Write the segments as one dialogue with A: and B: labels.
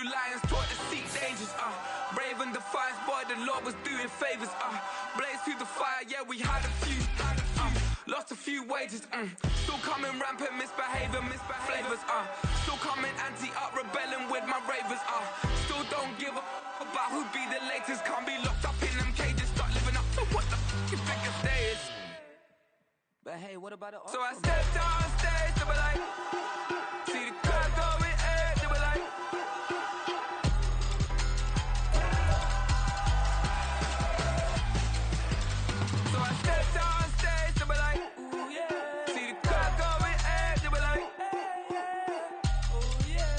A: Hebrew lions taught to seek dangers, brave and defiant, boy, the Lord was doing favors, blaze through the fire, yeah, we had a few, lost a few wages, still coming rampant, misbehavior, flavors, still coming anti-up, rebelling with my ravers, still don't give a about who be the latest, can't be locked up in them cages, start living up to what the you think your day is.
B: But hey, what about it?
A: So I stepped on stage, they were like, see the crowd going air, they were like, so I stepped on stage, they were like, ooh yeah, see the crowd going air, they were like, oh yeah,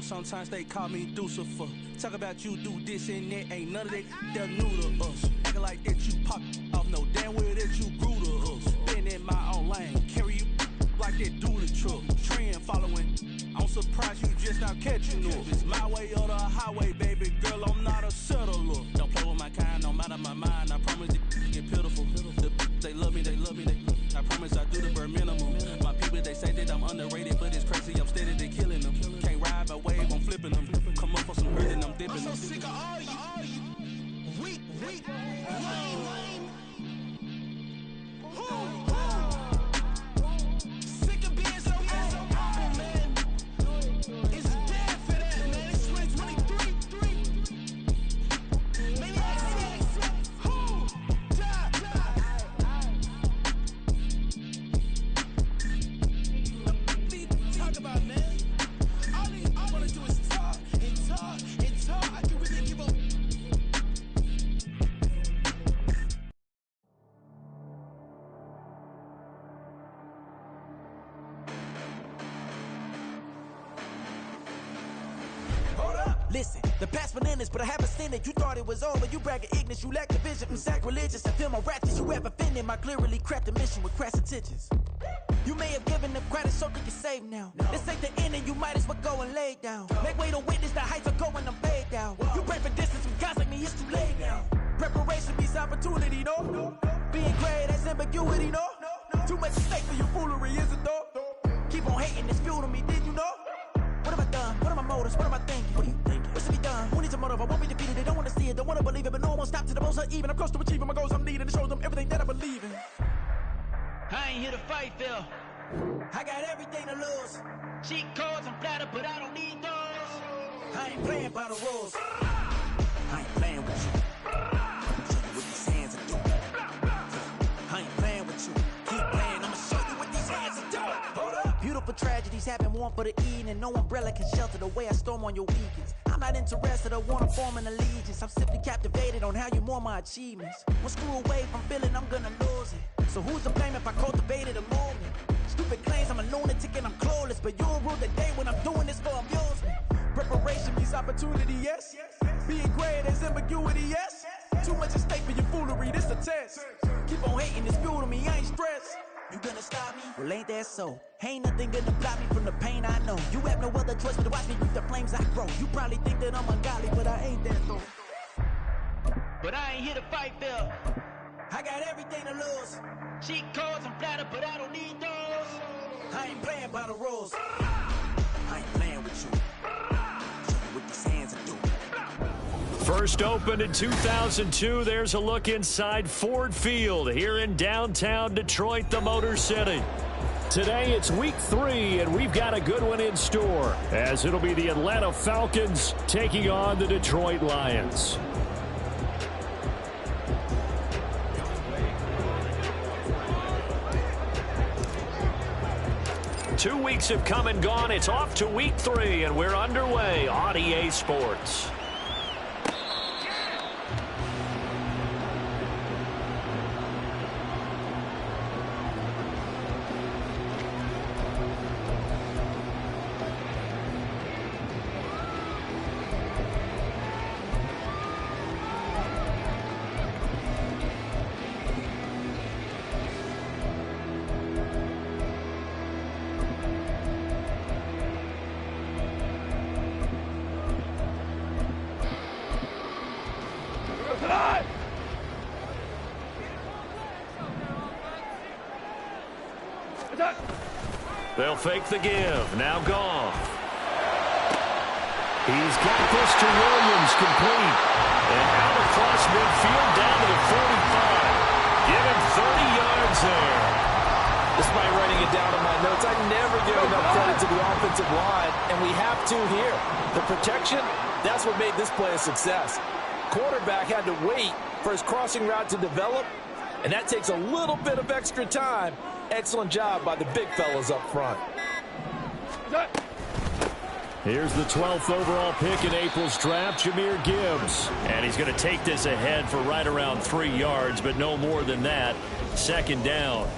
C: sometimes they call me Lucifer. Talk about you do this and that, ain't none of that they're new to us. Acting like that you pop off, no damn well that you grew to us. Been in my own lane, carry you like that do the truck. Trend following, I'm surprised you just not catching up. It's my way or the highway, baby girl, I'm not a settler. Don't play with my kind, no matter my mind. I promise they get pitiful. They love me, I promise I do the bare minimum. My people, they say that I'm underrated, but it's crazy, I'm steady, they killing them. Can't ride a wave, I'm flipping them. Come up for some hurt and I'm dipping them.
D: I'm so sick of all you weak, lame. Sick of being so humble, man. It's dead for that, man. It's 2023. Maniacs, who? Talk about, man. All I wanna do is talk and talk and talk. I can really give up.
E: Listen, the past bananas, but I haven't seen it. You thought it was over, you bragging ignorance, you lack the vision from sacrilegious. I feel my ratchets, you have offended my clearly crafted mission with crass intentions. You may have given them credit so they can save now. This ain't the end and you might as well go and lay down. Make way to witness the heights are going, I'm paid down. You pray for distance from guys like me, it's too late now. Preparation means opportunity, no? Being great, that's ambiguity, no? Too much at stake for your foolery, is it though? Keep on hating, it's fuel to me, did you know? What have I done? What are my motives? What am I thinking? What are you thinking? What's to be done? Who needs a motive? I won't be defeated. They don't want to see it, don't want to believe it, but no one won't stop to the most uneven. I'm close to achieving my goals I'm needing to show them everything that I believe in.
F: I ain't here to fight, Phil.
E: I got everything to lose.
F: Cheat codes and flatter, but I don't need those.
E: I ain't playing by the rules. I ain't playing with you. Show you what these hands are doing. I ain't playing with you. Keep playing, I'ma show you what these hands are doing. Hold up. Beautiful tragedies happen, one for the eating, and no umbrella can shelter the way I storm on your weekends. I'm not interested or wanna form an allegiance. I'm simply captivated on how you mourn my achievements. One screw away from feeling I'm gonna lose it. So who's to blame if I cultivated a movement? Stupid claims I'm a lunatic and I'm clueless, but you'll rule the day when I'm doing this for amusement. Preparation means opportunity, yes. Being great is ambiguity, yes. Too much at stake for your foolery, this a test. Keep on hating, it's fuel to me, I ain't stressed. You gonna stop me? Well, ain't that so? Ain't nothing gonna block me from the pain I know. You have no other choice but to watch me reap the flames I grow. You probably think that I'm ungodly, but I ain't that though.
F: But I ain't here to fight, Phil.
E: I got everything to lose.
F: Cheat codes and flatter, but I don't need those.
E: I ain't playing by the rules. I ain't playing with you. Show you what these hands are doing.
G: First opened in 2002. There's a look inside Ford Field here in downtown Detroit, the Motor City. Today it's week 3, and we've got a good one in store, as it'll be the Atlanta Falcons taking on the Detroit Lions. Two weeks have come and gone. It's off to week 3, and we're underway on EA Sports. They'll fake the give. Now Goff. He's got this to Williams, complete. And out across midfield down to the 45. Give him 30 yards there.
H: Despite writing it down in my notes, I never give enough credit to the offensive line, and we have to here. The protection, that's what made this play a success. Quarterback had to wait for his crossing route to develop, and that takes a little bit of extra time. Excellent job by the big fellas up front.
G: Here's the 12th overall pick in April's draft, Jahmyr Gibbs. And he's going to take this ahead for right around 3 yards, but no more than that. Second down.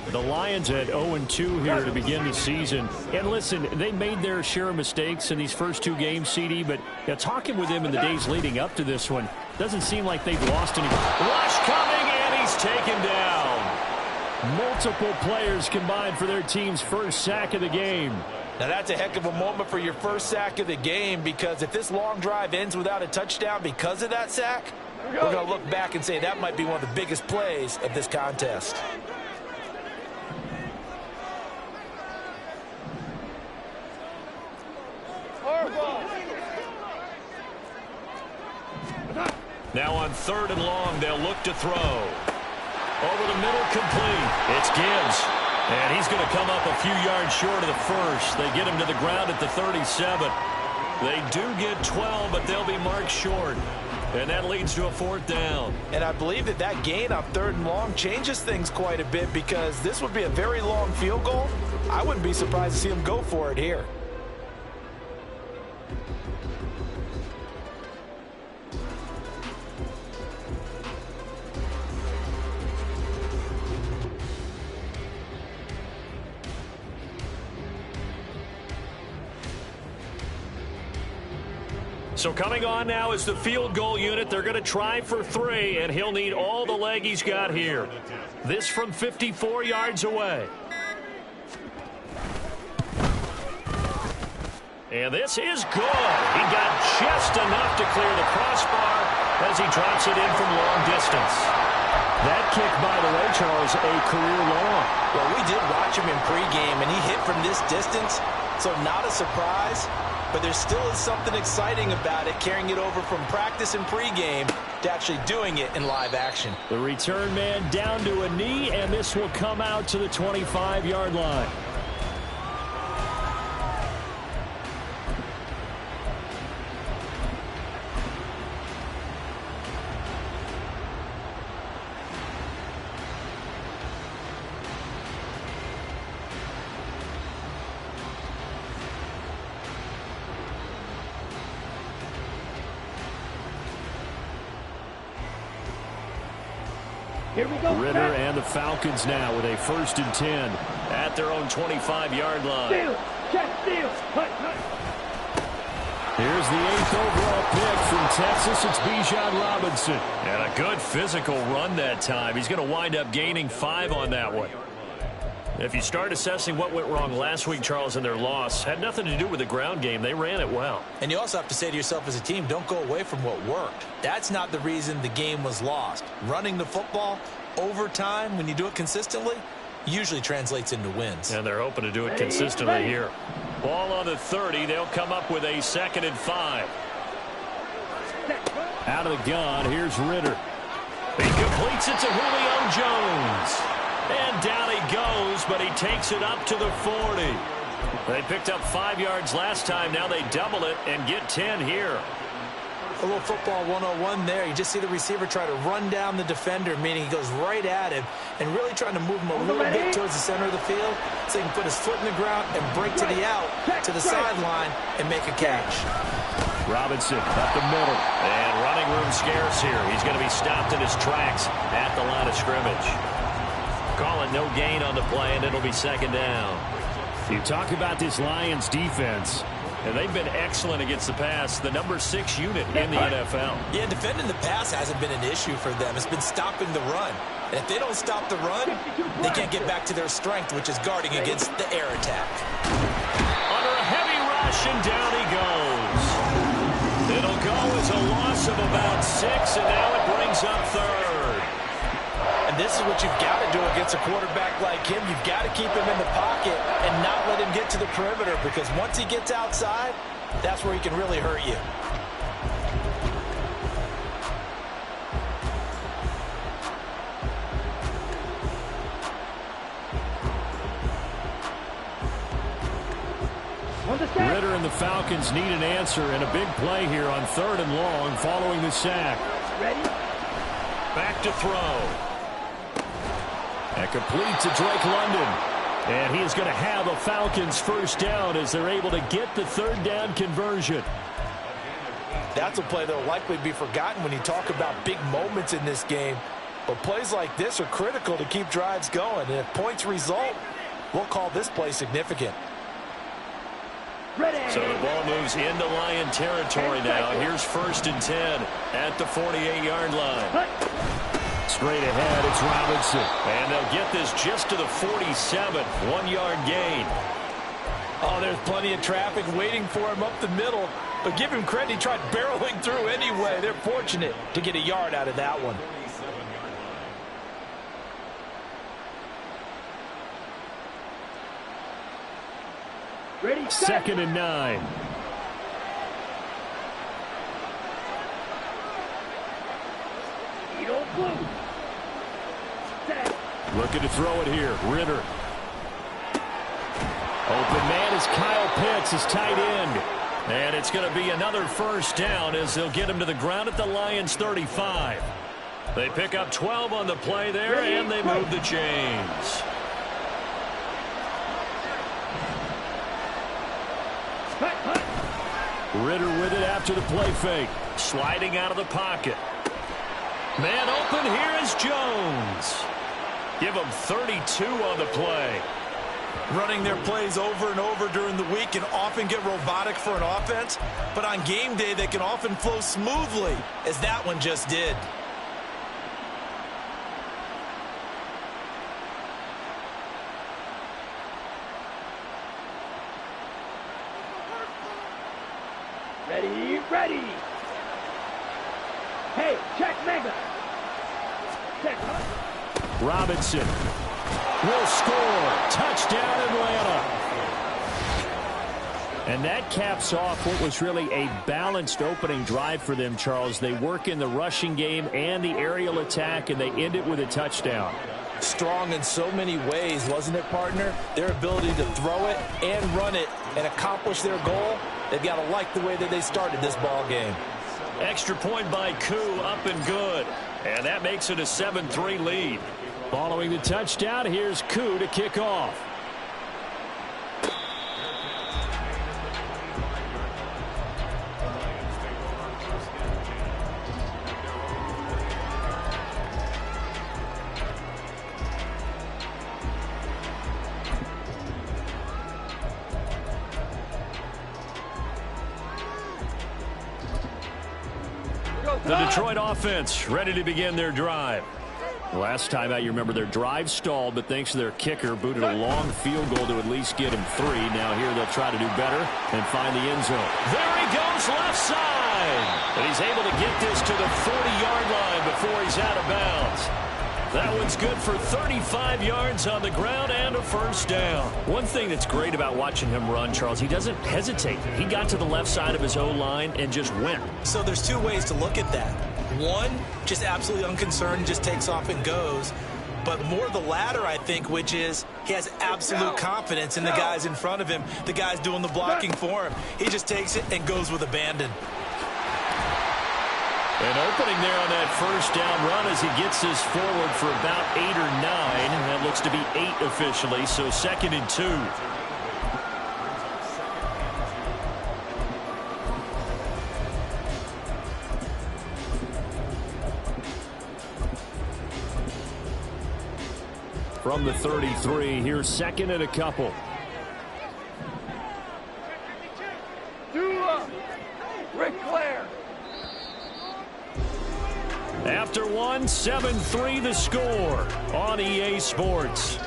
G: The Lions had 0-2 here to begin the season. And listen, they made their share of mistakes in these first 2 games, CD, but talking with them in the days leading up to this one, doesn't seem like they've lost any. Rush coming, and he's taken down. Multiple players combined for their team's first sack of the game.
H: Now that's a heck of a moment for your first sack of the game, because if this long drive ends without a touchdown because of that sack, we're going to look back and say that might be one of the biggest plays of this contest.
G: Now on 3rd and long, they'll look to throw. Over the middle, complete. It's Gibbs. And he's going to come up a few yards short of the first. They get him to the ground at the 37. They do get 12, but they'll be marked short. And that leads to a 4th down.
H: And I believe that gain on 3rd and long changes things quite a bit, because this would be a very long field goal. I wouldn't be surprised to see him go for it here.
G: So coming on now is the field goal unit. They're going to try for 3, and he'll need all the leg he's got here. This from 54 yards away. And this is good. He got just enough to clear the crossbar as he drops it in from long distance. That kick, by the way, Charles, a career long.
H: Well, we did watch him in pregame, and he hit from this distance, so not a surprise. But there still is something exciting about it, carrying it over from practice and pregame to actually doing it in live action.
G: The return man down to a knee, and this will come out to the 25-yard line.
F: Here we go.
G: Ritter and the Falcons now with a 1st and 10 at their own 25-yard line.
F: Steal. Check. Steal. Hut.
G: Here's the 8th overall pick from Texas. It's Bijan Robinson. And a good physical run that time. He's going to wind up gaining 5 on that one. If you start assessing what went wrong last week, Charles, in their loss, had nothing to do with the ground game. They ran it well.
H: And you also have to say to yourself as a team, don't go away from what worked. That's not the reason the game was lost. Running the football over time, when you do it consistently, usually translates into wins.
G: And they're hoping to do it consistently here. Ball on the 30. They'll come up with a 2nd and 5. Out of the gun, here's Ritter. He completes it to Julio Jones. And down he goes, but he takes it up to the 40. They picked up 5 yards last time. Now they double it and get 10 here.
H: A little football 101 there. You just see the receiver try to run down the defender, meaning he goes right at him and really trying to move him a little bit towards the center of the field so he can put his foot in the ground and break to the out, to the sideline, and make a catch.
G: Robinson up the middle. And running room scarce here. He's going to be stopped in his tracks at the line of scrimmage. Call it no gain on the play, and it'll be 2nd down. You talk about this Lions defense, and they've been excellent against the pass, the number 6 unit in the NFL.
H: Yeah, defending the pass hasn't been an issue for them. It's been stopping the run. And if they don't stop the run, they can't get back to their strength, which is guarding against the air attack.
G: Under a heavy rush, and down he goes. It'll go as a loss of about 6, and now it brings up 3rd.
H: And this is what you've got to do against a quarterback like him. You've got to keep him in the pocket and not let him get to the perimeter, because once he gets outside, that's where he can really hurt you.
G: Ritter and the Falcons need an answer, and a big play here on 3rd and long following the sack.
D: Ready?
G: Back to throw. And complete to Drake London. And he is going to have a Falcons 1st down as they're able to get the 3rd down conversion.
H: That's a play that will likely be forgotten when you talk about big moments in this game. But plays like this are critical to keep drives going. And if points result, we'll call this play significant.
G: So the ball moves into Lion territory now. Here's 1st and 10 at the 48-yard line. Straight ahead, it's Robinson. And they'll get this just to the 47, 1-yard gain.
H: Oh, there's plenty of traffic waiting for him up the middle. But give him credit, he tried barreling through anyway. They're fortunate to get a yard out of that one.
D: Ready,
G: 2nd and 9. Looking to throw it here. Ritter. Open man is Kyle Pitts, his tight end. And it's going to be another 1st down as they'll get him to the ground at the Lions 35. They pick up 12 on the play there, and they move the chains. Ritter with it after the play fake. Sliding out of the pocket. Man open, here is Jones. Give them 32 on the play.
H: Running their plays over and over during the week can often get robotic for an offense, but on game day they can often flow smoothly, as that one just did.
D: Ready, ready. Hey, check mega. Check.
G: Robinson will score. Touchdown, Atlanta. And that caps off what was really a balanced opening drive for them, Charles. They work in the rushing game and the aerial attack, and they end it with a touchdown.
H: Strong in so many ways, wasn't it, partner? Their ability to throw it and run it and accomplish their goal, they've got to like the way that they started this ball game.
G: Extra point by Koo, up and good. And that makes it a 7-3 lead. Following the touchdown, here's Koo to kick off. The Detroit offense ready to begin their drive. Last time out, you remember their drive stalled, but thanks to their kicker, booted a long field goal to at least get him 3. Now here they'll try to do better and find the end zone. There he goes, left side. And he's able to get this to the 40-yard line before he's out of bounds. That one's good for 35 yards on the ground and a first down. One thing that's great about watching him run, Charles, he doesn't hesitate. He got to the left side of his O-line and just went.
H: So there's two ways to look at that. One, just absolutely unconcerned, just takes off and goes. But more the latter, I think, which is he has absolute confidence in the guys in front of him, the guys doing the blocking for him. He just takes it and goes with abandon.
G: An opening there on that first down run as he gets this forward for about 8 or 9. That looks to be 8 officially, so 2nd and 2. From the 33, here's 2nd and a couple.
A: Rick Clair.
G: After one, 7-3 the score on EA Sports.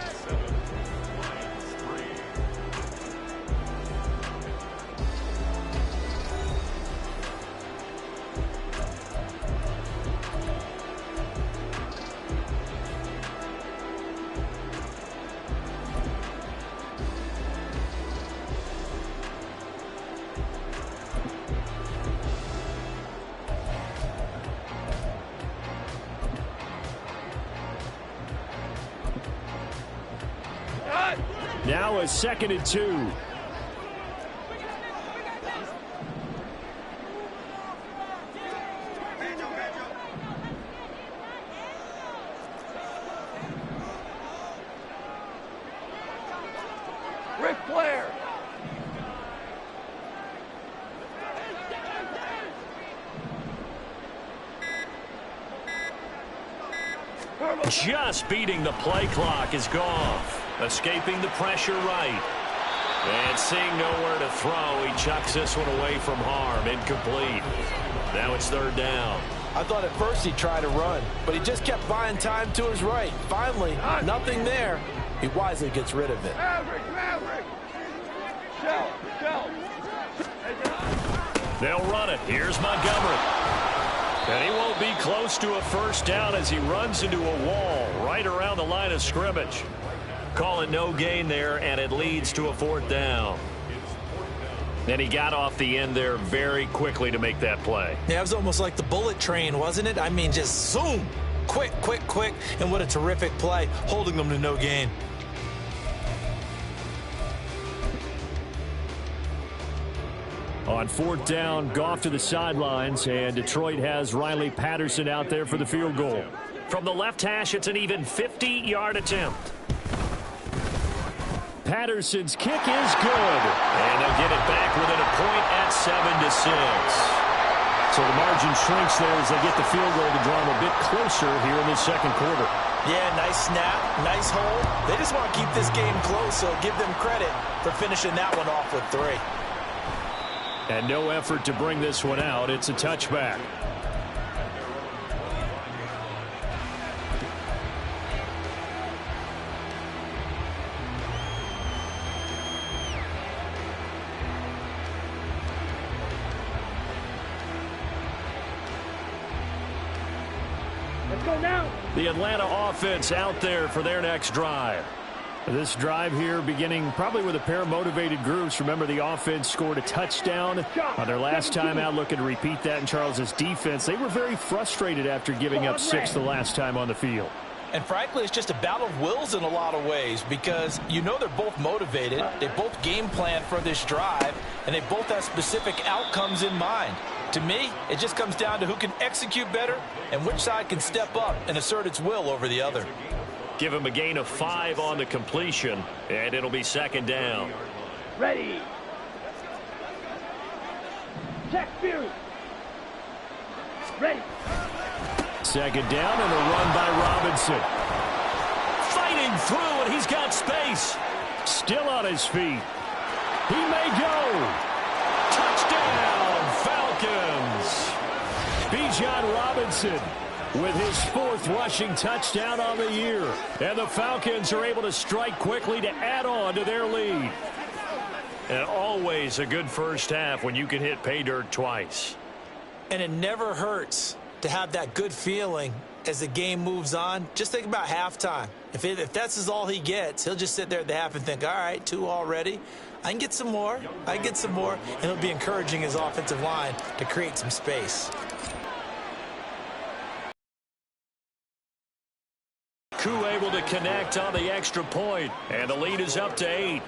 G: Now a 2nd and 2.
A: Rick Clair.
G: Just beating the play clock is Goff. Escaping the pressure right. And seeing nowhere to throw, he chucks this one away from harm. Incomplete. Now it's 3rd down.
H: I thought at first he'd try to run, but he just kept buying time to his right. Finally, nothing there. He wisely gets rid of it.
A: Maverick. Shell.
G: They'll run it. Here's Montgomery. And he won't be close to a first down as he runs into a wall right around the line of scrimmage. Calling no gain there, and it leads to a 4th down. And he got off the end there very quickly to make that play.
H: Yeah, it was almost like the bullet train, wasn't it? I mean, just zoom. Quick. And what a terrific play, holding them to no gain.
G: On 4th down, Goff to the sidelines, and Detroit has Riley Patterson out there for the field goal. From the left hash, it's an even 50-yard attempt. Patterson's kick is good. And they'll get it back within a point at 7-6. So the margin shrinks there as they get the field goal to draw them a bit closer here in the 2nd quarter.
H: Yeah, nice snap, nice hold. They just want to keep this game close, so give them credit for finishing that one off with 3.
G: And no effort to bring this one out. It's a touchback.
A: Let's go now.
G: The Atlanta offense out there for their next drive. This drive here beginning probably with a pair of motivated groups. Remember, the offense scored a touchdown on their last time out, looking to repeat that in Charles's defense. They were very frustrated after giving up 6 the last time on the field.
H: And frankly, it's just a battle of wills in a lot of ways because you know they're both motivated. They both game plan for this drive, and they both have specific outcomes in mind. To me, it just comes down to who can execute better and which side can step up and assert its will over the other.
G: Give him a gain of 5 on the completion, and it'll be 2nd down.
A: Ready. Check Fury. Ready.
G: 2nd down and a run by Robinson. Fighting through, and he's got space. Still on his feet. He may go. Touchdown, Falcons. Bijan Robinson with his 4th rushing touchdown on the year. And the Falcons are able to strike quickly to add on to their lead. And always a good first half when you can hit pay dirt twice.
H: And it never hurts to have that good feeling as the game moves on, just think about halftime. If that's all he gets, he'll just sit there at the half and think, all right, 2 already. I can get some more. I can get some more. And he'll be encouraging his offensive line to create some space.
G: Koo able to connect on the extra point, and the lead is up to 8.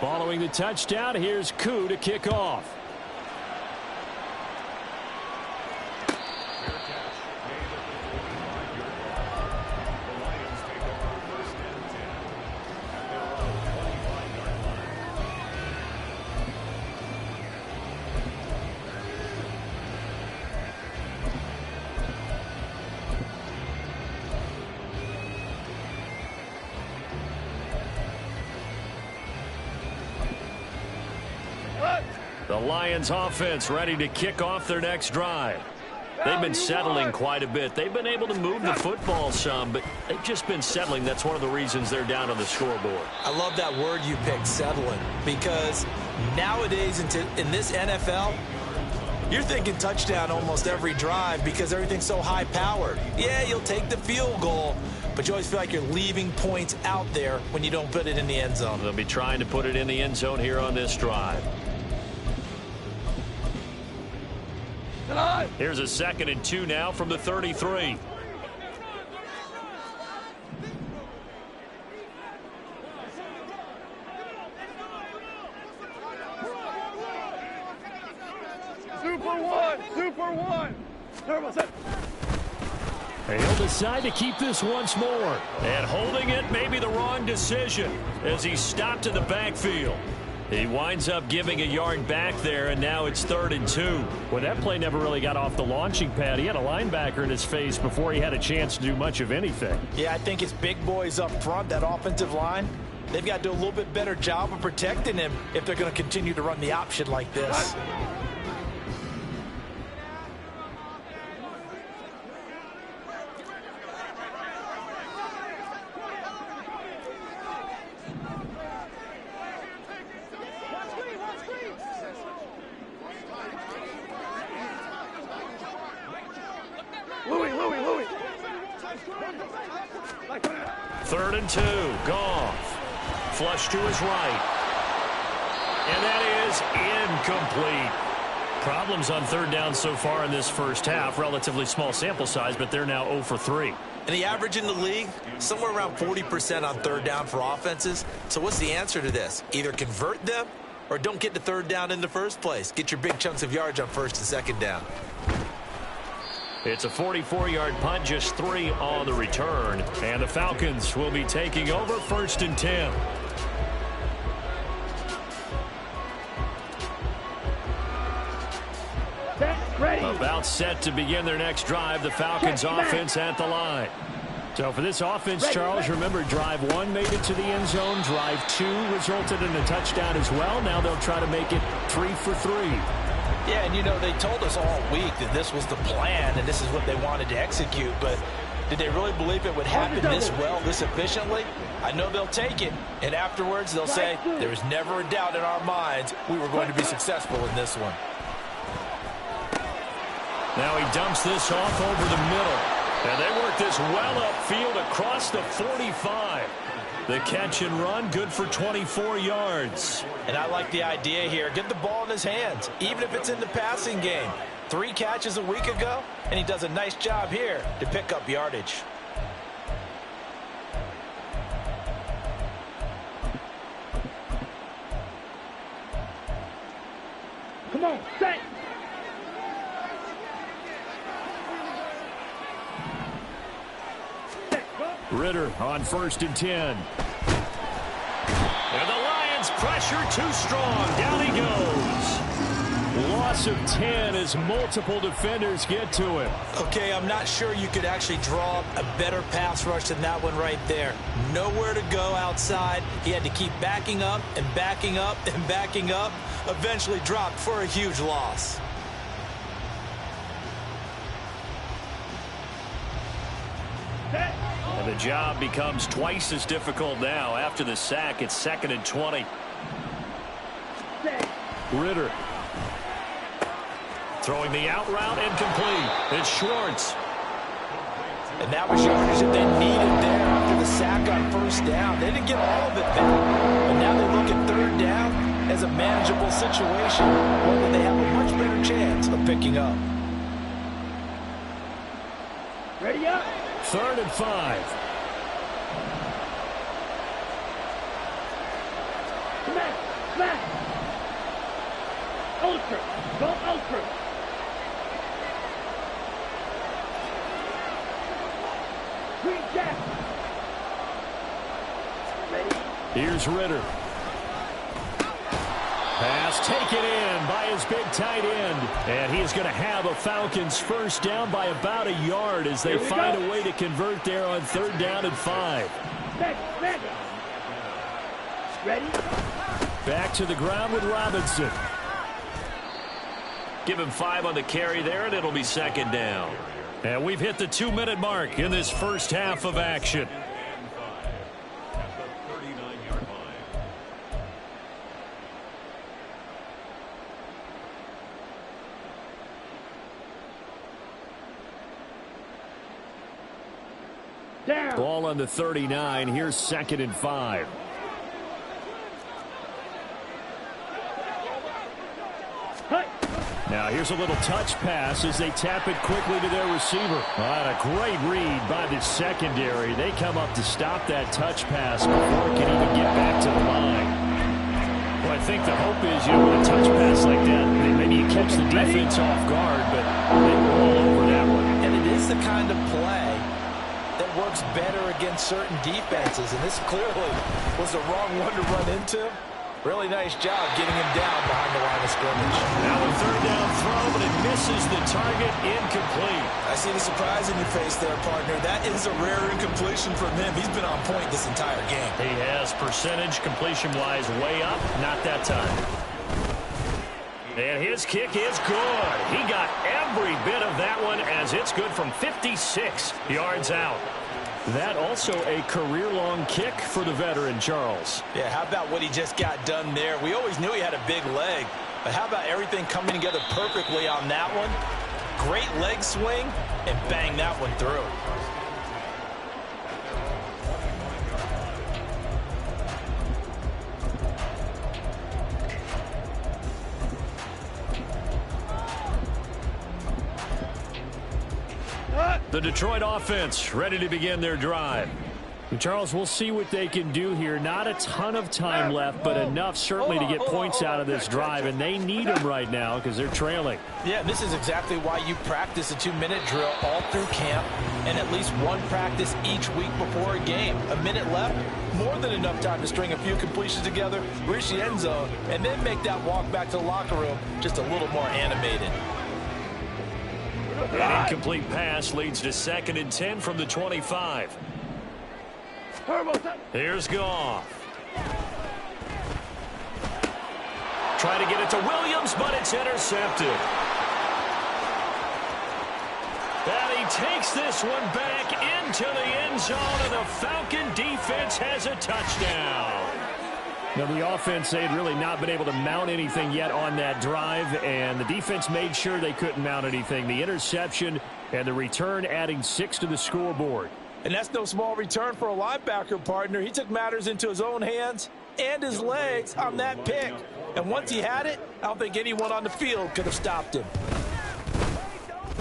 G: Following the touchdown, here's Koo to kick off. The Lions offense ready to kick off their next drive. They've been settling quite a bit. They've been able to move the football some, but they've just been settling. That's one of the reasons they're down on the scoreboard.
H: I love that word you picked, settling, because nowadays in this NFL, you're thinking touchdown almost every drive because everything's so high-powered. Yeah, you'll take the field goal, but you always feel like you're leaving points out there when you don't put it in the end zone.
G: They'll be trying to put it in the end zone here on this drive. Here's a 2nd and 2 now from the 33.
I: Super one. Turbo set.
G: He'll decide to keep this once more. And holding it may be the wrong decision as he stopped in the backfield. He winds up giving a yard back there, and now it's 3rd and 2. Well, that play never really got off the launching pad. He had a linebacker in his face before he had a chance to do much of anything.
H: Yeah, I think his big boys up front, that offensive line, they've got to do a little bit better job of protecting him if they're going to continue to run the option like this.
I: Louis.
G: 3rd and 2. Goff. Flush to his right. And that is incomplete. Problems on 3rd down so far in this first half. Relatively small sample size, but they're now 0 for 3.
H: And the average in the league, somewhere around 40% on 3rd down for offenses. So what's the answer to this? Either convert them or don't get to 3rd down in the first place. Get your big chunks of yards on 1st and 2nd down.
G: It's a 44-yard punt, just 3 on the return. And the Falcons will be taking over 1st and 10.
I: Ready.
G: About set to begin their next drive. The Falcons offense at the line. So for this offense, Charles, remember drive 1 made it to the end zone. Drive 2 resulted in a touchdown as well. Now they'll try to make it 3 for 3.
H: Yeah, and you know, they told us all week that this was the plan and this is what they wanted to execute, but did they really believe it would happen this well, this efficiently? I know they'll take it, and afterwards they'll say, there was never a doubt in our minds we were going to be successful in this one.
G: Now he dumps this off over the middle, and they work this well upfield across the 45. The catch and run, good for 24 yards.
H: And I like the idea here. Get the ball in his hands, even if it's in the passing game. 3 catches a week ago, and he does a nice job here to pick up yardage.
I: Come on, set.
G: Ritter on 1st and 10. And the Lions pressure too strong. Down he goes. Loss of 10 as multiple defenders get to him.
H: Okay, I'm not sure you could actually draw a better pass rush than that one right there. Nowhere to go outside. He had to keep backing up and backing up and backing up. Eventually dropped for a huge loss.
G: The job becomes twice as difficult now. After the sack, it's 2nd and 20. Ritter. Throwing the out route incomplete. It's Schwartz.
H: And that was yardage that they needed there after the sack on 1st down. They didn't get all of it back. But now they look at 3rd down as a manageable situation, one that they have a much better chance of picking up.
I: Ready up.
G: 3rd and 5.
I: Smash. Smash. Ultra. Go ultra. Green jack. Ready.
G: Here's Ritter. Pass taken in by his big tight end. And he is going to have a Falcons 1st down by about a yard as they find a way to convert there on 3rd down and 5.
I: Smash. Ready.
G: Back to the ground with Robinson. Give him 5 on the carry there, and it'll be 2nd down. And we've hit the 2-minute mark in this first half of action.
I: Down.
G: Ball on the 39. Here's 2nd and 5. Now here's a little touch pass as they tap it quickly to their receiver. A great read by the secondary. They come up to stop that touch pass before it can even get back to the line. Well, I think the hope is, with a touch pass like that, maybe you catch the defense off guard, but they were all over that one.
H: And it is the kind of play that works better against certain defenses, and this clearly was the wrong one to run into. Really nice job getting him down behind the line of scrimmage.
G: Now a 3rd down throw, but it misses the target. Incomplete.
J: I see the surprise in your face there, partner. That is a rare incompletion from him. He's been on point this entire game.
G: He has percentage completion-wise way up. Not that time. And his kick is good. He got every bit of that one as it's good from 56 yards out. That also a career-long kick for the veteran, Charles.
H: Yeah, how about what he just got done there? We always knew he had a big leg, but how about everything coming together perfectly on that one? Great leg swing, and bang that one through.
G: The Detroit offense ready to begin their drive. And Charles, we'll see what they can do here. Not a ton of time left, but enough certainly to get points out of this drive, and they need them right now because they're trailing.
H: Yeah, this is exactly why you practice a 2-minute drill all through camp and at least one practice each week before a game. A minute left, more than enough time to string a few completions together, reach the end zone, and then make that walk back to the locker room just a little more animated.
G: An incomplete pass leads to 2nd and 10 from the 25. Here's Goff. Try to get it to Williams, but it's intercepted. And he takes this one back into the end zone, and the Falcon defense has a touchdown. Now, the offense, they had really not been able to mount anything yet on that drive, and the defense made sure they couldn't mount anything. The interception and the return adding 6 to the scoreboard.
H: And that's no small return for a linebacker, partner. He took matters into his own hands and his legs on that pick. And once he had it, I don't think anyone on the field could have stopped him.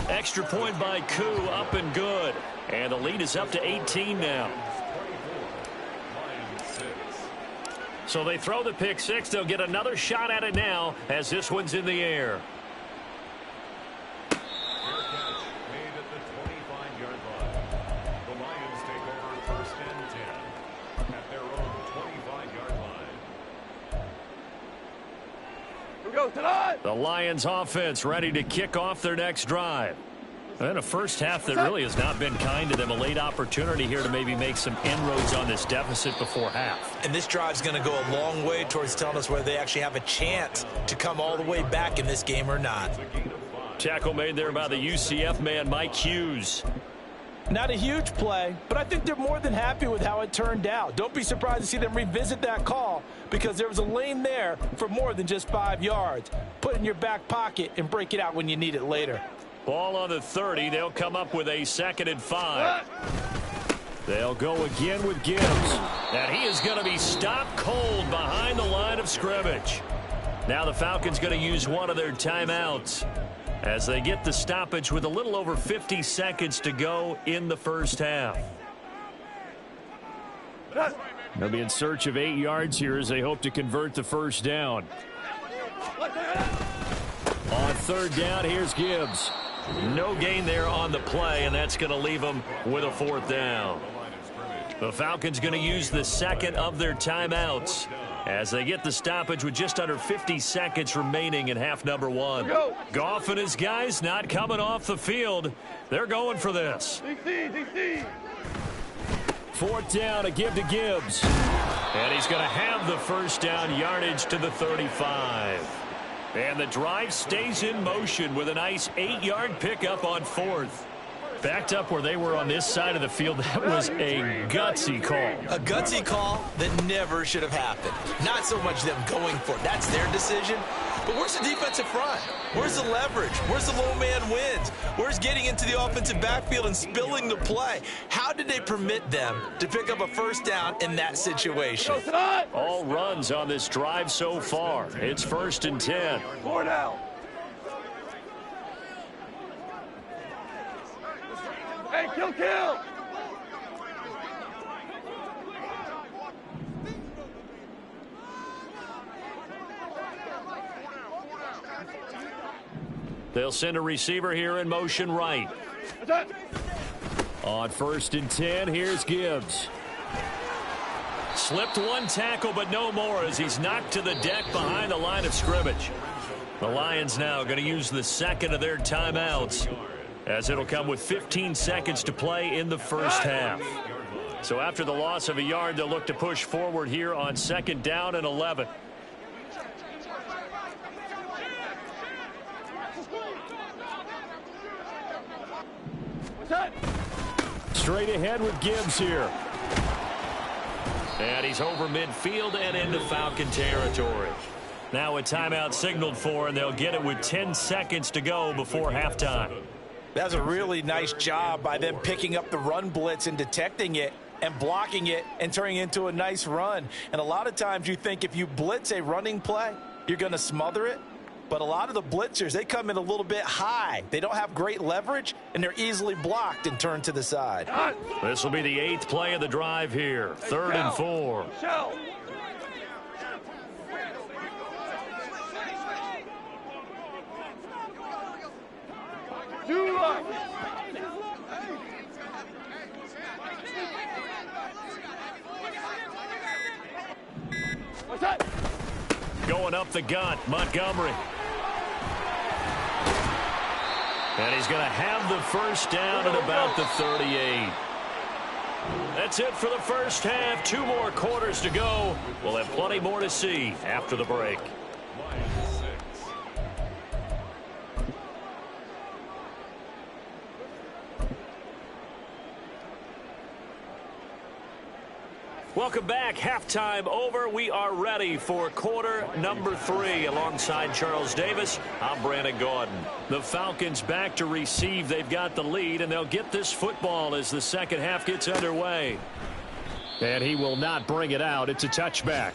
G: Extra point by Koo, up and good. And the lead is up to 18 now. So they throw the pick 6. They'll get another shot at it now as this one's in the air. The Lions offense ready to kick off their next drive. And a first half that really has not been kind to them. A late opportunity here to maybe make some inroads on this deficit before half.
J: And this drive's going to go a long way towards telling us whether they actually have a chance to come all the way back in this game or not.
G: Tackle made there by the UCF man, Mike Hughes.
H: Not a huge play, but I think they're more than happy with how it turned out. Don't be surprised to see them revisit that call because there was a lane there for more than just 5 yards. Put it in your back pocket and break it out when you need it later.
G: Ball on the 30. They'll come up with a 2nd and 5. They'll go again with Gibbs. And he is going to be stopped cold behind the line of scrimmage. Now the Falcons going to use one of their timeouts as they get the stoppage with a little over 50 seconds to go in the first half. They'll be in search of 8 yards here as they hope to convert the first down. On 3rd down, here's Gibbs. No gain there on the play, and that's going to leave them with a 4th down. The Falcons going to use the 2nd of their timeouts as they get the stoppage with just under 50 seconds remaining in half number 1. Goff and his guys not coming off the field. They're going for this. 4th down, a give to Gibbs. And he's going to have the first down yardage to the 35. And the drive stays in motion with a nice 8-yard pickup on 4th. Backed up where they were on this side of the field. That was a gutsy call.
J: A gutsy call that never should have happened. Not so much them going for it. That's their decision. But where's the defensive front? Where's the leverage? Where's the low man wins? Where's getting into the offensive backfield and spilling the play? How did they permit them to pick up a first down in that situation?
G: All runs on this drive so far. It's 1st and 10.
I: 4 now. Hey, kill!
G: They'll send a receiver here in motion right. On 1st and 10, here's Gibbs. Slipped one tackle, but no more as he's knocked to the deck behind the line of scrimmage. The Lions now going to use the 2nd of their timeouts as it'll come with 15 seconds to play in the first half. So after the loss of a yard, they'll look to push forward here on 2nd down and 11. Straight ahead with Gibbs here. And he's over midfield and into Falcon territory. Now a timeout signaled for, and they'll get it with 10 seconds to go before halftime.
H: That's a really nice job by them picking up the run blitz and detecting it and blocking it and turning it into a nice run. And a lot of times you think if you blitz a running play, you're going to smother it. But a lot of the blitzers, they come in a little bit high. They don't have great leverage, and they're easily blocked and turned to the side.
G: This will be the 8th play of the drive here. 3rd and 4. Going up the gut, Montgomery. And he's going to have the first down at about the 38. That's it for the first half. 2 more quarters to go. We'll have plenty more to see after the break. Welcome back. Halftime over. We are ready for quarter number 3. Alongside Charles Davis, I'm Brandon Gordon. The Falcons back to receive. They've got the lead, and they'll get this football as the second half gets underway. And he will not bring it out. It's a touchback.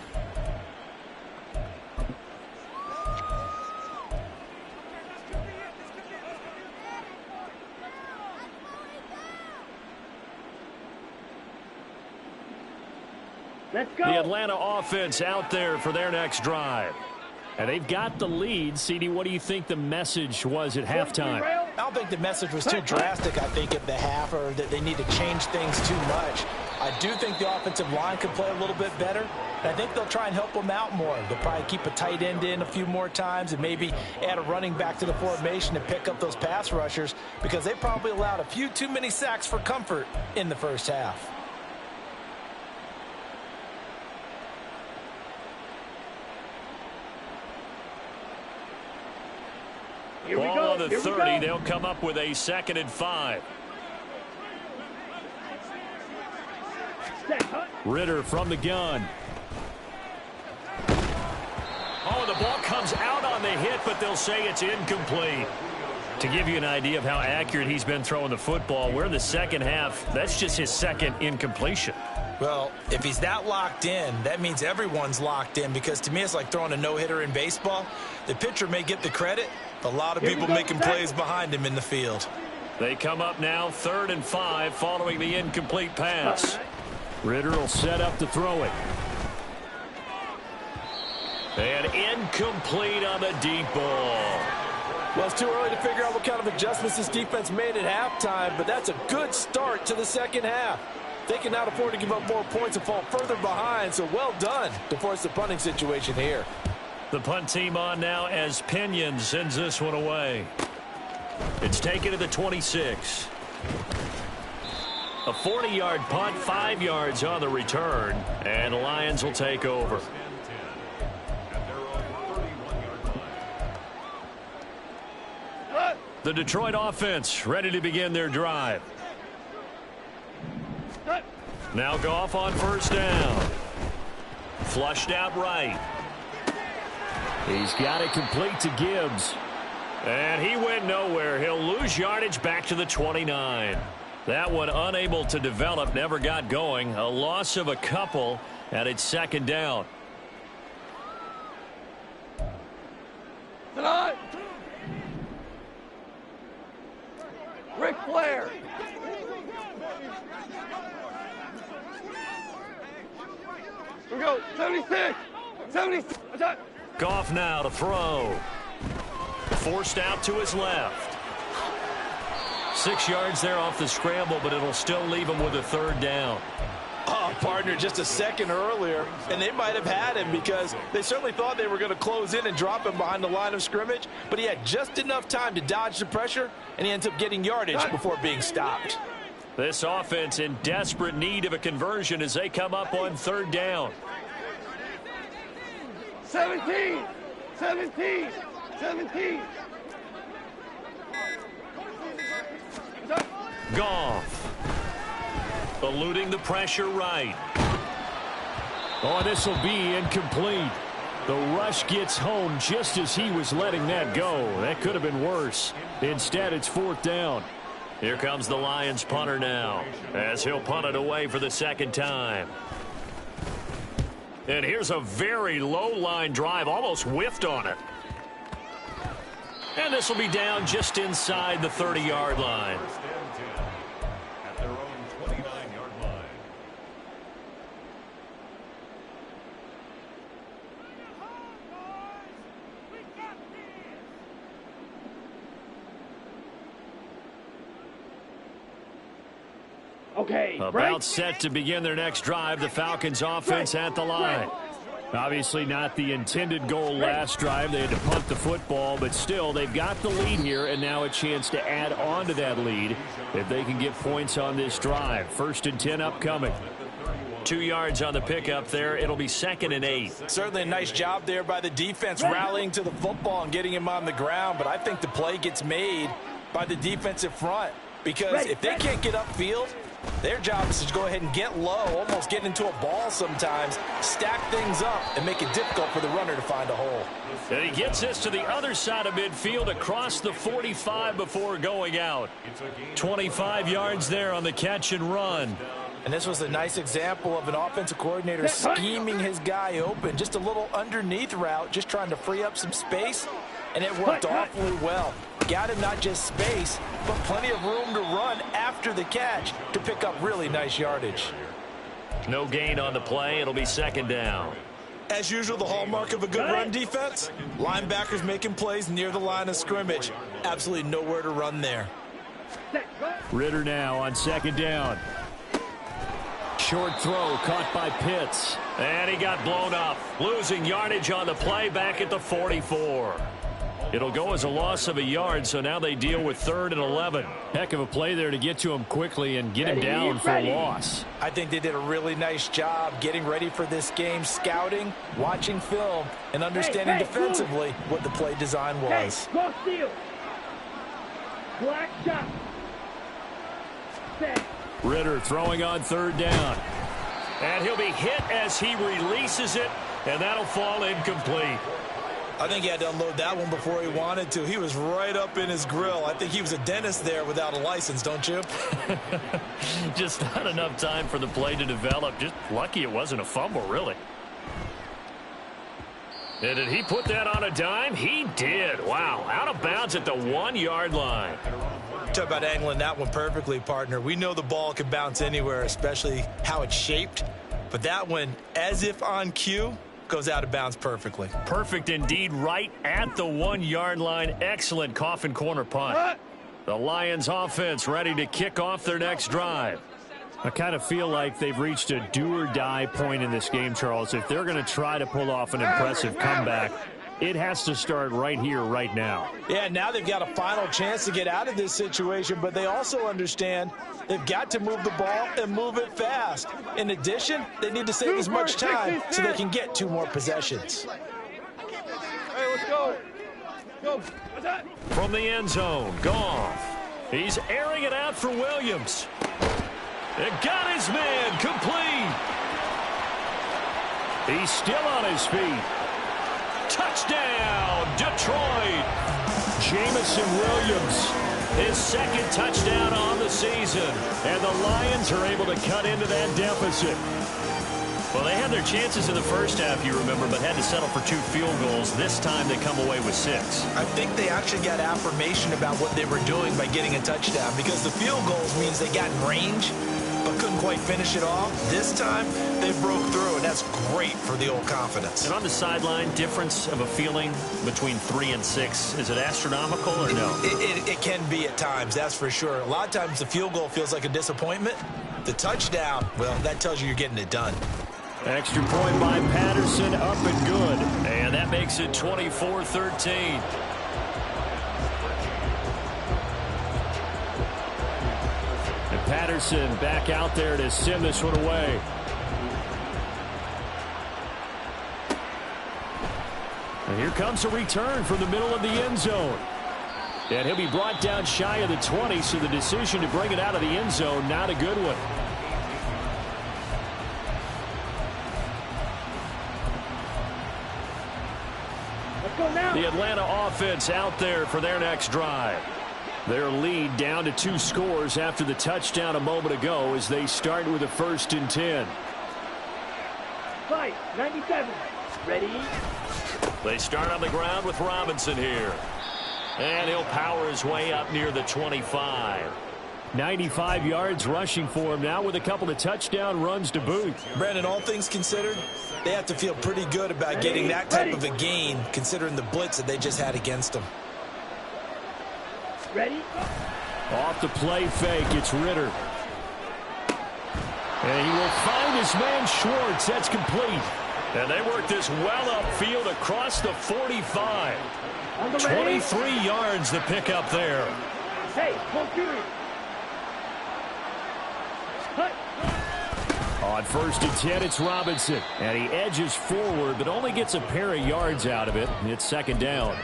I: Let's go.
G: The Atlanta offense out there for their next drive. And they've got the lead. CD, what do you think the message was at halftime?
H: I don't think the message was too drastic, I think, at the half, or that they need to change things too much. I do think the offensive line could play a little bit better. And I think they'll try and help them out more. They'll probably keep a tight end in a few more times and maybe add a running back to the formation and pick up those pass rushers, because they probably allowed a few too many sacks for comfort in the first half.
G: Ball on the 30. They'll come up with a 2nd and 5. Ritter from the gun. Oh, the ball comes out on the hit, but they'll say it's incomplete. To give you an idea of how accurate he's been throwing the football, we're in the second half. That's just his second incompletion.
J: Well, if he's that locked in, that means everyone's locked in, because to me it's like throwing a no-hitter in baseball. The pitcher may get the credit, but a lot of people making plays behind him in the field.
G: They come up now 3rd and 5 following the incomplete pass. Ritter will set up to throw it. And incomplete on the deep ball.
H: Well, it's too early to figure out what kind of adjustments this defense made at halftime, but that's a good start to the second half. They can now afford to give up more points and fall further behind, so well done to force the punting situation here.
G: The punt team on now as Pinion sends this one away. It's taken to the 26. A 40-yard punt, 5 yards on the return, and the Lions will take over. The Detroit offense ready to begin their drive. Now Goff on first down. Flushed out right. He's got it complete to Gibbs. And he went nowhere. He'll lose yardage back to the 29. That one unable to develop, never got going. A loss of a couple, and it's second down.
I: Tonight. Ric Flair. We go. 76. 76.
G: Goff now to throw. Forced out to his left. 6 yards there off the scramble, but it'll still leave him with a 3rd down.
H: Oh, partner, just a second earlier, and they might have had him because they certainly thought they were going to close in and drop him behind the line of scrimmage, but he had just enough time to dodge the pressure, and he ends up getting yardage before being stopped.
G: This offense in desperate need of a conversion as they come up on 3rd down.
I: 17. 17. 17.
G: Goff. Eluding the pressure right. Oh, this will be incomplete. The rush gets home just as he was letting that go. That could have been worse. Instead, it's 4th down. Here comes the Lions punter now as he'll punt it away for the 2nd time. And here's a very low line drive, almost whiffed on it. And this will be down just inside the 30-yard line.
I: Okay.
G: About set to begin their next drive, the Falcons offense at the line. Obviously not the intended goal last drive. They had to punt the football, but still they've got the lead here, and now a chance to add on to that lead if they can get points on this drive. 1st and 10 upcoming. 2 yards on the pickup there. It'll be 2nd and 8.
H: Certainly a nice job there by the defense rallying to the football and getting him on the ground, but I think the play gets made by the defensive front because if they can't get upfield, their job is to go ahead and get low, almost get into a ball sometimes, stack things up, and make it difficult for the runner to find a hole.
G: And he gets this to the other side of midfield across the 45 before going out. 25 yards there on the catch and run.
H: And this was a nice example of an offensive coordinator scheming his guy open. Just a little underneath route, just trying to free up some space, and it worked awfully well. Got him not just space, but plenty of room to run after the catch to pick up really nice yardage.
G: No gain on the play. It'll be 2nd down.
J: As usual, the hallmark of a good run defense, linebackers making plays near the line of scrimmage. Absolutely nowhere to run there.
G: Ritter now on 2nd down. Short throw caught by Pitts. And he got blown up. Losing yardage on the play back at the 44. It'll go as a loss of a yard, so now they deal with 3rd and 11. Heck of a play there to get to him quickly and get him down for a loss.
H: I think they did a really nice job getting ready for this game, scouting, watching film, and understanding defensively what the play design was.
I: Go steal. Black shot.
G: Ritter throwing on 3rd down. And he'll be hit as he releases it, and that'll fall incomplete.
H: I think he had to unload that one before he wanted to. He was right up in his grill. I think he was a dentist there without a license, don't you?
G: Just not enough time for the play to develop. Just lucky it wasn't a fumble, really. And did he put that on a dime? He did. Wow, out of bounds at the 1-yard line.
H: Talk about angling that one perfectly, partner. We know the ball can bounce anywhere, especially how it's shaped. But that one, as if on cue, goes out of bounds perfectly.
G: Perfect indeed, right at the 1-yard line. Excellent coffin corner punt. The Lions offense ready to kick off their next drive. I kind of feel like they've reached a do-or-die point in this game, Charles. If they're going to try to pull off an impressive comeback, it has to start right here, right now.
H: Yeah, now they've got a final chance to get out of this situation, but they also understand they've got to move the ball and move it fast. In addition, they need to save as much time so they can get 2 more possessions.
I: Hey, let's go. Go. What's that?
G: From the end zone, Goff. He's airing it out for Williams. It got his man complete. He's still on his feet. Touchdown, Detroit. Jamison Williams, his second touchdown on the season. And the Lions are able to cut into that deficit. Well, they had their chances in the first half, you remember, but had to settle for 2 field goals. This time they come away with 6.
H: I think they actually got affirmation about what they were doing by getting a touchdown, because the field goals means they got in range but couldn't quite finish it off. This time they broke through, and that's great for the old confidence.
G: And on the sideline, difference of a feeling between 3 and 6, is it astronomical or no?
H: It can be at times, that's for sure. A lot of times the field goal feels like a disappointment. The touchdown, well, that tells you you're getting it done.
G: Extra point by Patterson, up and good. And that makes it 24-13. And Patterson back out there to send this one away. And here comes a return from the middle of the end zone. And he'll be brought down shy of the 20, so the decision to bring it out of the end zone, not a good one. The Atlanta offense out there for their next drive. Their lead down to 2 scores after the touchdown a moment ago as they start with a 1st and 10.
I: Fight, 97. Ready?
G: They start on the ground with Robinson here. And he'll power his way up near the 25. 95 yards rushing for him now with a couple of touchdown runs to boot.
H: Brandon, all things considered, they have to feel pretty good about getting that type of a gain, considering the blitz that they just had against them.
I: Ready?
G: Off the play fake, it's Ritter. And he will find his man Schwartz. That's complete. And they work this well upfield across the 45. 23 yards to pick up there.
I: Hey,
G: on 1st and 10, it's Robinson. And he edges forward, but only gets a pair of yards out of it. It's 2nd down.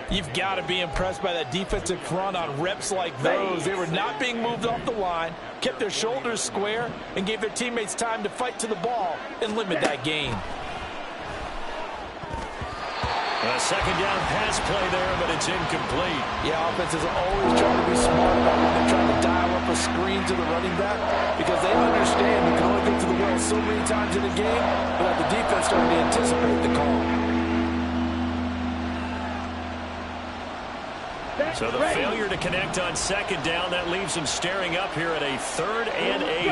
H: You've got to be impressed by that defensive front on reps like those. They were not being moved off the line, kept their shoulders square, and gave their teammates time to fight to the ball and limit that gain.
G: A 2nd down pass play there, but it's incomplete.
H: Yeah, offenses are always trying to be smart about when they're trying to dial up a screen to the running back, because they understand you can only get to the well so many times in a game without the defense starting to anticipate the call.
G: So the failure to connect on 2nd down, that leaves them staring up here at a 3rd and 8.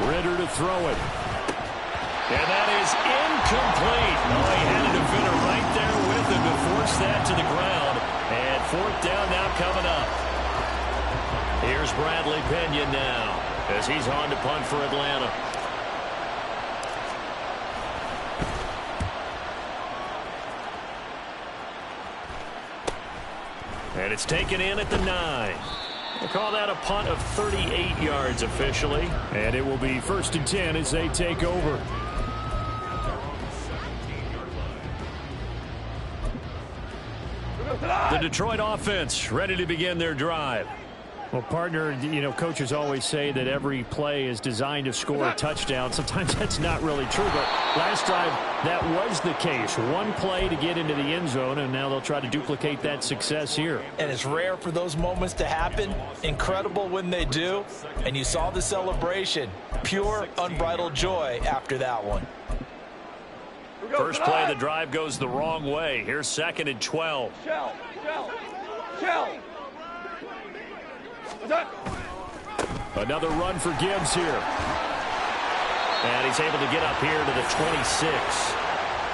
G: Ritter to throw it. And that is incomplete. Oh, he had a defender right there with him to force that to the ground. And 4th down now coming up. Here's Bradley Pena now as he's on to punt for Atlanta. And it's taken in at the 9. We'll call that a punt of 38 yards officially. And it will be 1st and 10 as they take over. The Detroit offense ready to begin their drive. Well, partner, you know, coaches always say that every play is designed to score a touchdown. Sometimes that's not really true, but last drive that was the case. One play to get into the end zone, and now they'll try to duplicate that success here.
H: And it's rare for those moments to happen. Incredible when they do. And you saw the celebration. Pure, unbridled joy after that one.
G: First play of the drive goes the wrong way. Here's 2nd and 12.
I: Shell.
G: Another run for Gibbs here. And he's able to get up here to the 26.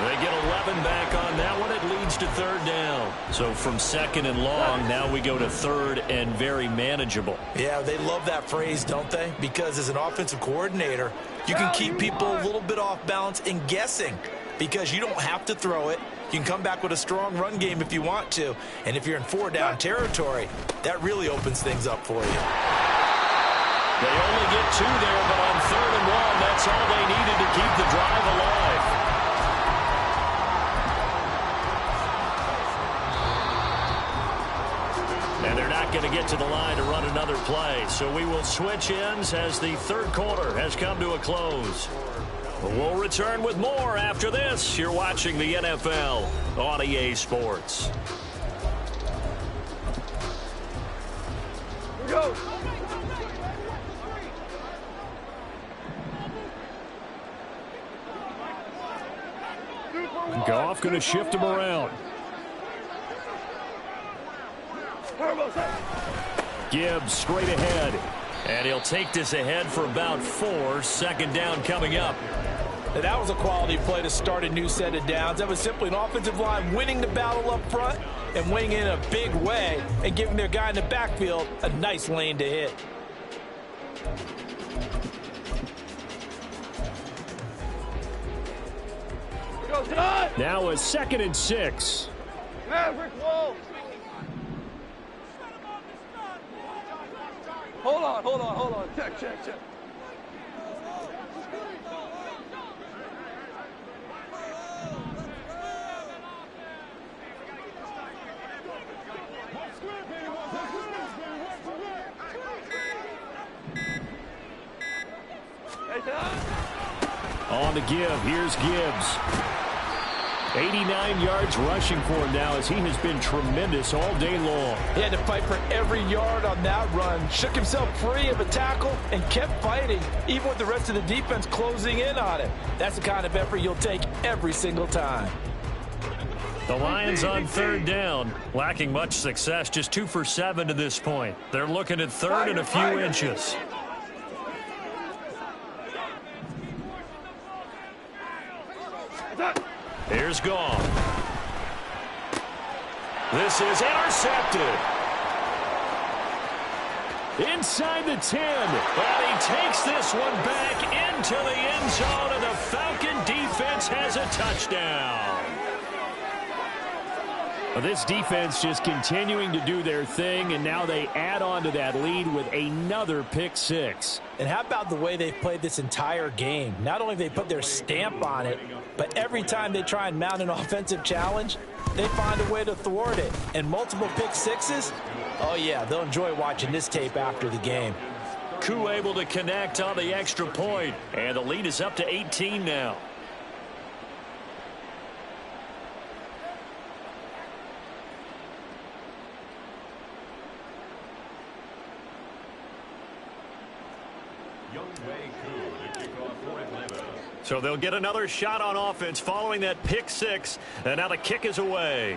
G: They get 11 back on that one. It leads to 3rd down. So from 2nd and long, now we go to 3rd and very manageable.
H: Yeah, they love that phrase, don't they? Because as an offensive coordinator, you can keep people a little bit off balance and guessing because you don't have to throw it. You can come back with a strong run game if you want to. And if you're in 4-down territory, that really opens things up for you.
G: They only get 2 there, but on 3rd and 1, that's all they needed to keep the drive alive. And they're not going to get to the line to run another play. So we will switch ends as the 3rd quarter has come to a close. We'll return with more after this. You're watching the NFL on EA Sports.
I: Here we go.
G: Goff going to shift him around. Gibbs straight ahead. And he'll take this ahead for about 4. 2nd down coming up.
H: And that was a quality play to start a new set of downs. That was simply an offensive line winning the battle up front and winning in a big way and giving their guy in the backfield a nice lane to hit.
G: Now a 2nd and 6.
I: Maverick Wolves. Hold on. Check.
G: On to give. Here's Gibbs. 89 yards rushing for him now as he has been tremendous all day long.
H: He had to fight for every yard on that run. Shook himself free of a tackle and kept fighting, even with the rest of the defense closing in on him. That's the kind of effort you'll take every single time.
G: The Lions on 3rd down, lacking much success, just 2 for 7 to this point. They're looking at 3rd and a few inches. Here's Goff. This is intercepted. Inside the 10. And he takes this one back into the end zone, and the Falcon defense has a touchdown. Well, this defense just continuing to do their thing, and now they add on to that lead with another pick 6.
H: And how about the way they've played this entire game? Not only have they put their stamp on it, but every time they try and mount an offensive challenge, they find a way to thwart it. And multiple pick 6s, oh yeah, they'll enjoy watching this tape after the game.
G: Koo able to connect on the extra point, and the lead is up to 18 now. So they'll get another shot on offense following that pick 6, and now the kick is away.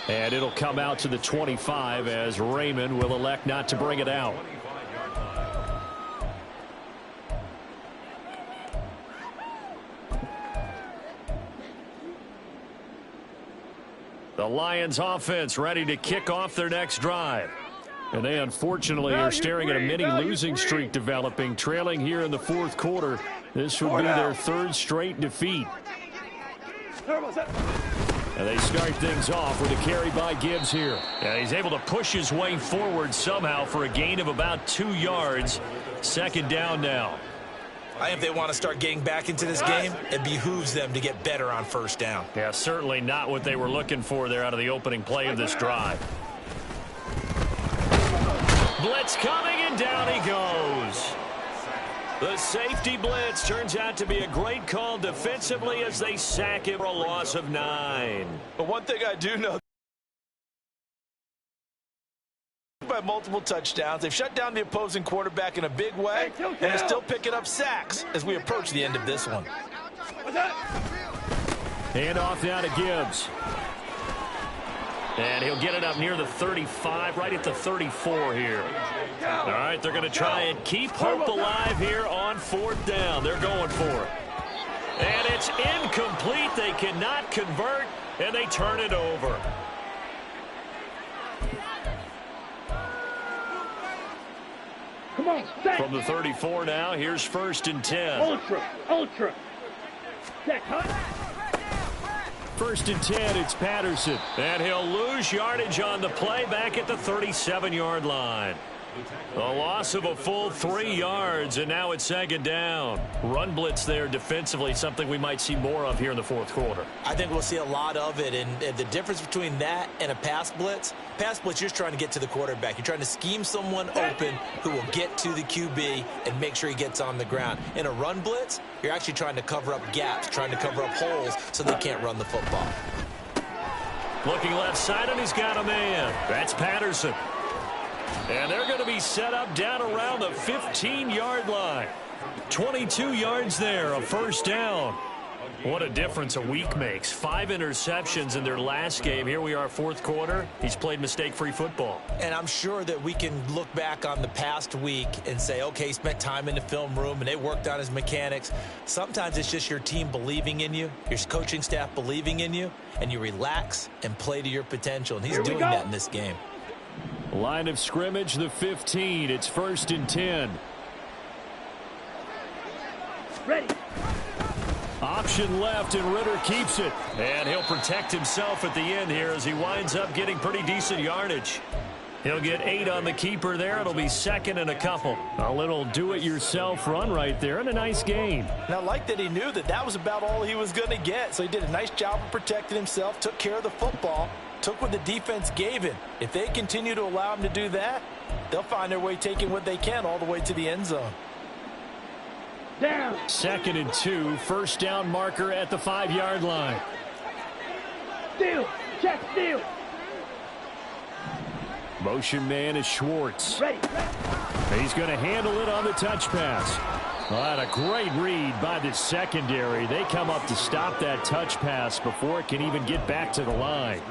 G: And it'll come out to the 25 as Raymond will elect not to bring it out. The Lions offense ready to kick off their next drive. And they unfortunately are staring at a mini losing streak developing, trailing here in the 4th quarter. This would be their 3rd straight defeat. And they start things off with a carry by Gibbs here. And he's able to push his way forward somehow for a gain of about 2 yards. 2nd down now.
J: I think if they want to start getting back into this game, it behooves them to get better on first down.
G: Yeah, certainly not what they were looking for there out of the opening play of this drive. Blitz coming, and down he goes. The safety blitz turns out to be a great call defensively as they sack him for a loss of 9.
J: But one thing I do know, by multiple touchdowns, they've shut down the opposing quarterback in a big way, and they're still picking up sacks as we approach the end of this one.
G: Hand off now to Gibbs. And he'll get it up near the 35, right at the 34 here. All right, they're going to try and keep hope alive here on 4th down. They're going for it. And it's incomplete. They cannot convert, and they turn it over.
I: Come on,
G: from the 34 now, here's 1st and 10.
I: Ultra. Check, huh?
G: 1st and 10, it's Patterson. And he'll lose yardage on the play back at the 37-yard line. A loss of a full 3 yards, and now it's 2nd down. Run blitz there defensively, something we might see more of here in the 4th quarter.
J: I think we'll see a lot of it, and the difference between that and a pass blitz, you're just trying to get to the quarterback. You're trying to scheme someone open who will get to the QB and make sure he gets on the ground. In a run blitz, you're actually trying to cover up gaps, trying to cover up holes so they can't run the football.
G: Looking left side, and he's got a man. That's Patterson. And they're going to be set up down around the 15-yard line. 22 yards there, a 1st down. What a difference a week makes. 5 interceptions in their last game. Here we are, 4th quarter. He's played mistake-free football.
J: And I'm sure that we can look back on the past week and say, okay, he spent time in the film room and they worked on his mechanics. Sometimes it's just your team believing in you, your coaching staff believing in you, and you relax and play to your potential. And he's doing that in this game.
G: Line of scrimmage, the 15. It's 1st and 10.
I: Ready.
G: Option left, and Ritter keeps it. And he'll protect himself at the end here as he winds up getting pretty decent yardage. He'll get 8 on the keeper there. It'll be 2nd and a couple. A little do-it-yourself run right there, and a nice gain.
H: And I like that he knew that was about all he was going to get. So he did a nice job of protecting himself, took care of the football, took what the defense gave him. If they continue to allow him to do that, they'll find their way taking what they can all the way to the end zone.
I: Down.
G: 2nd and 2, 1st down marker at the 5-yard line.
I: Steal. Check, steal.
G: Motion man is Schwartz.
I: Ready.
G: He's going to handle it on the touch pass. Well, a great read by the secondary. They come up to stop that touch pass before it can even get back to the line.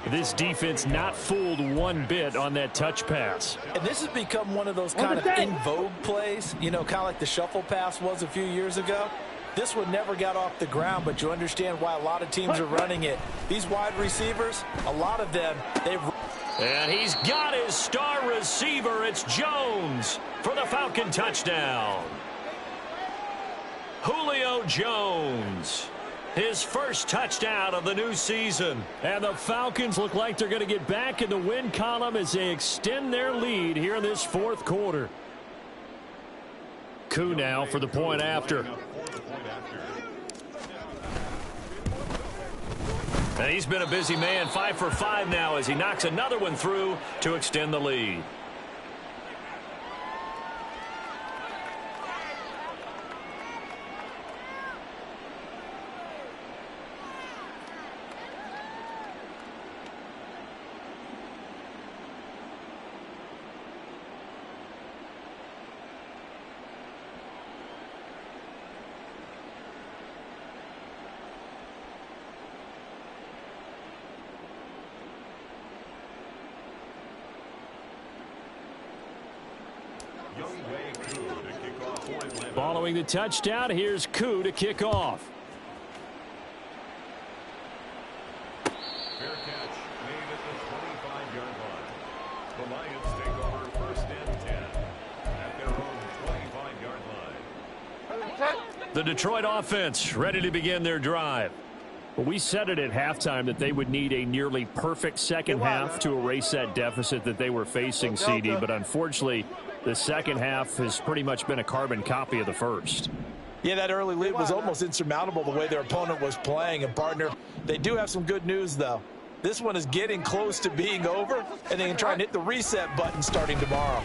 G: This defense not fooled one bit on that touch pass.
H: And this has become one of those kind of in vogue plays, you know, kind of like the shuffle pass was a few years ago. This one never got off the ground, but you understand why a lot of teams are running it. These wide receivers, a lot of them, they've...
G: And he's got his star receiver. It's Jones for the Falcon touchdown. Julio Jones. His first touchdown of the new season. And the Falcons look like they're going to get back in the win column as they extend their lead here in this 4th quarter. Koo now for the point after. And he's been a busy man, 5 for 5 now as he knocks another one through to extend the lead. Following the touchdown, here's Koo to kick off.
K: Fair catch made at the 25-yard line. The Lions take over 1st and 10 at their own 25-yard line.
G: The Detroit offense ready to begin their drive. Well, we said it at halftime that they would need a nearly perfect second half to erase that deficit that they were facing, CD. But unfortunately, the second half has pretty much been a carbon copy of the first.
H: Yeah, that early lead was almost insurmountable the way their opponent was playing. And, partner, they do have some good news, though. This one is getting close to being over, and they can try and hit the reset button starting tomorrow.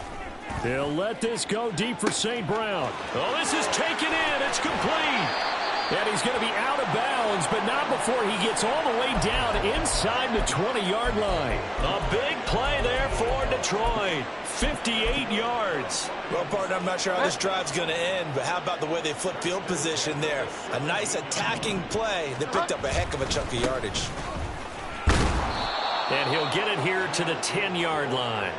G: They'll let this go deep for St. Brown. Oh, this is taken in. It's complete. And he's going to be out of bounds, but not before he gets all the way down inside the 20-yard line. A big play there for Detroit. 58 yards.
J: Well, partner, I'm not sure how this drive's going to end, but how about the way they flip field position there? A nice attacking play that picked up a heck of a chunk of yardage.
G: And he'll get it here to the 10-yard line.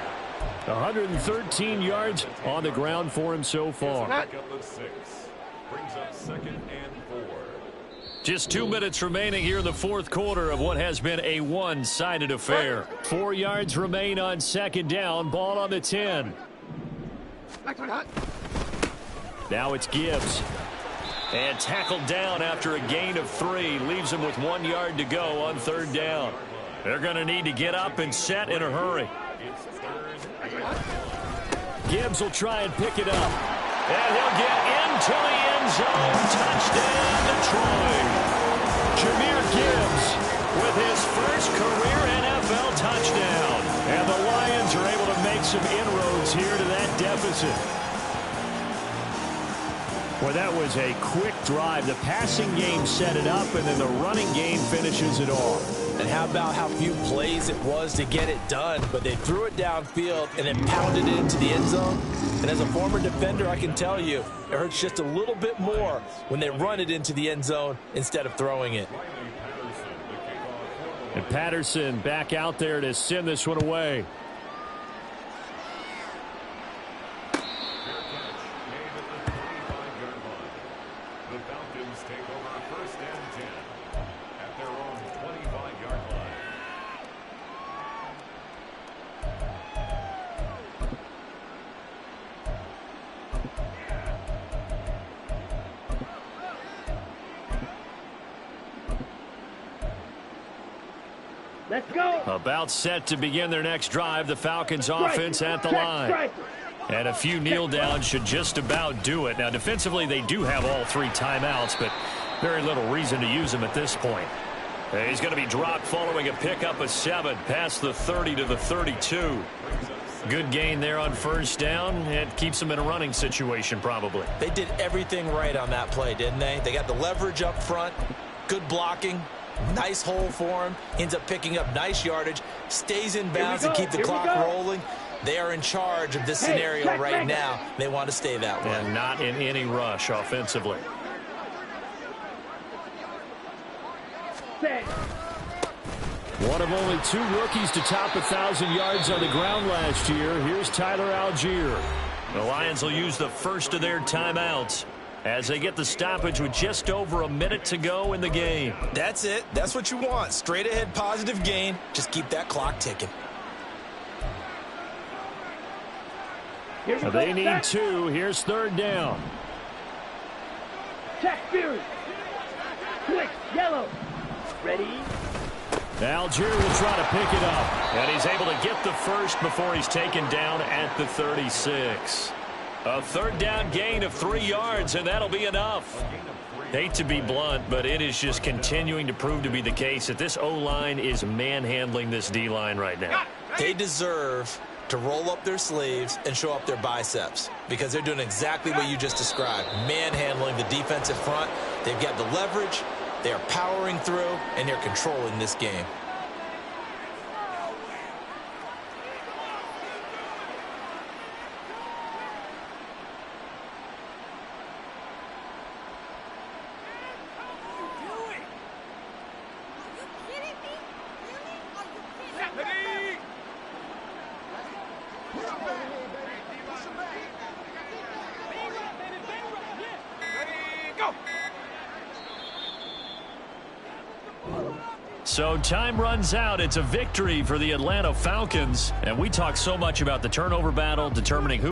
G: 113 yards on the ground for him so far.
K: Brings up 2nd and 4.
G: Just 2 minutes remaining here in the fourth quarter of what has been a one-sided affair. 4 yards remain on second down. Ball on the 10. Now it's Gibbs. And tackled down after a gain of 3. Leaves him with 1 yard to go on third down. They're going to need to get up and set in a hurry. Gibbs will try and pick it up. And he'll get into the end zone. Touchdown, Detroit. Jahmyr Gibbs with his first career NFL touchdown. And the Lions are able to make some inroads here to that deficit. Well, that was a quick drive. The passing game set it up, and then the running game finishes it off.
H: And how about how few plays it was to get it done, but they threw it downfield and then pounded it into the end zone. And as a former defender, I can tell you, it hurts just a little bit more when they run it into the end zone instead of throwing it.
G: And Patterson back out there to send this one away.
K: The Falcons take over 1st and 10 at their own 25-yard line.
F: Let's go.
G: About set to begin their next drive. The Falcons offense at the line. And a few kneel downs should just about do it. Now, defensively, they do have all 3 timeouts, but very little reason to use them at this point. He's going to be dropped following a pickup of 7 past the 30 to the 32. Good gain there on first down. It keeps them in a running situation probably.
H: They did everything right on that play, didn't they? They got the leverage up front, good blocking, nice hole for him, ends up picking up nice yardage, stays in bounds and keep the clock rolling. They are in charge of this scenario right now. They want to stay that way.
G: And not in any rush offensively. One of only 2 rookies to top 1,000 yards on the ground last year. Here's Tyler Algier. The Lions will use the first of their timeouts as they get the stoppage with just over a minute to go in the game.
J: That's it. That's what you want. Straight ahead positive gain. Just keep that clock ticking.
G: They need 2. Here's third down.
F: Check Fury. Quick, yellow. Ready?
G: Algier will try to pick it up. And he's able to get the first before he's taken down at the 36. A third down gain of 3 yards, and that'll be enough. Hate to be blunt, but it is just continuing to prove to be the case that this O-line is manhandling this D-line right now.
J: They deserve to roll up their sleeves and show up their biceps because they're doing exactly what you just described, manhandling the defensive front. They've got the leverage, they are powering through, and they're controlling this game.
G: So time runs out. It's a victory for the Atlanta Falcons. And we talk so much about the turnover battle, determining who